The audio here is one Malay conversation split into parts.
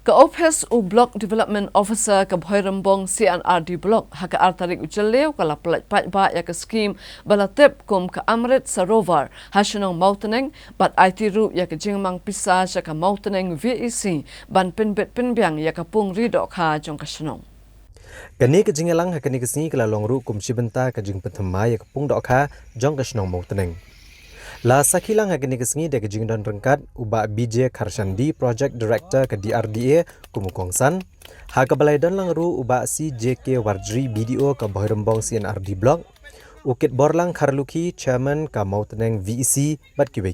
Ka Office u Block Development Officer ka Bhoirambong CNRD Block haka artarik ujaleu kala pelaj ba ya ka scheme balatep kum ka Amrit Sarovar hasunong mountain bat IT ru ya ka jingmang pisa sa ka mountain VEC ban pinbet pinbyang ya ka pung ridok ha jong ka sunong. Kani ka jingalang hakani ka singi kala longru kum sibenta ka jing petama ya ka pung dok ha jong ka sunong mountain. La sakilang hakani ka singi de ka jing don rengkat uba BJ Karshandi Project Director ke DRDA kumukongsan ha ka balai don langru uba CJK Wardri BDO ke Bhoirambong CNRD Block ukit borlang Kharluki Chairman ka mountain VEC bat kiwe.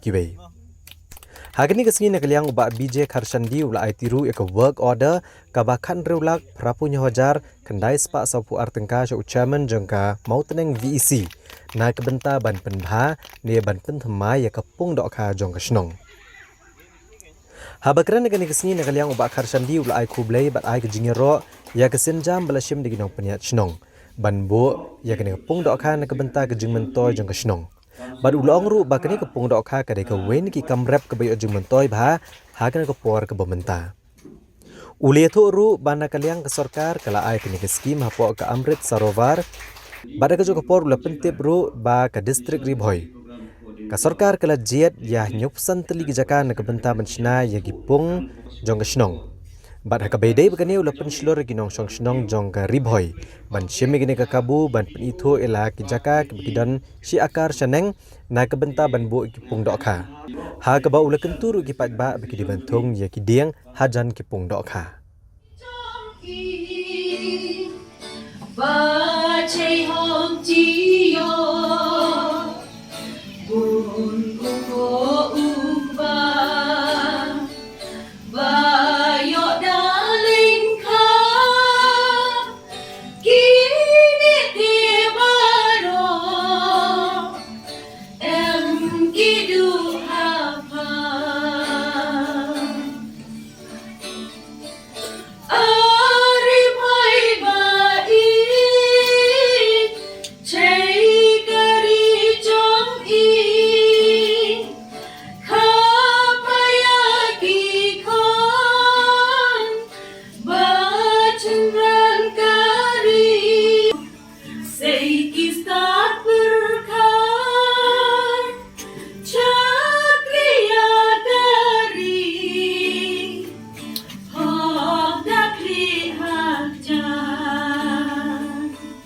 Hagani ka singi nakaliang uba BJ Karshandi ula aitiru eka work order ka bakan reulak prapunya hojar kendai spa sapu artengka sya chairman jengka mountain VEC na kebenta ban penbha ne ban penthema ya kapung dok kha jong kasnong. Habakran nakani ka singi nakaliang uba Karshandi ula ai kublai bat ai kejingero ya kesenjam balashim diginong peniat snong ban bo ya kani kapung dok kha na kebenta kejingmentoy jong kasnong. Bad ulong ru bakani kepung dok kha kadai ka wen ki kamrep ke bayo jing mentoy bha hakan ke por ke bementa. Ule thu ru bana kaliang ke sarkar kala ai kini ke skim hapo ke Amrit Sarovar bada ke jo ke por ula pentip ru ba ke distrik Ribhoi. Ka sarkar kala jet ya nyupsan teli ke jakan ke benta menchna ya gipung jong ke snong. Bad haka bedai bakani ula penslor ginong song snong jong ke Ribhoi. Ban shime gini ke kabu ban penitho ela ki jaka ke bikidan si akar shaneng na ke benta ban bu ki pung dok kha. Ha ke ba ula kenturu ki pat ba biki dibantung ya ki dieng hajan ki pung dok kha. Ba chei hom ji yo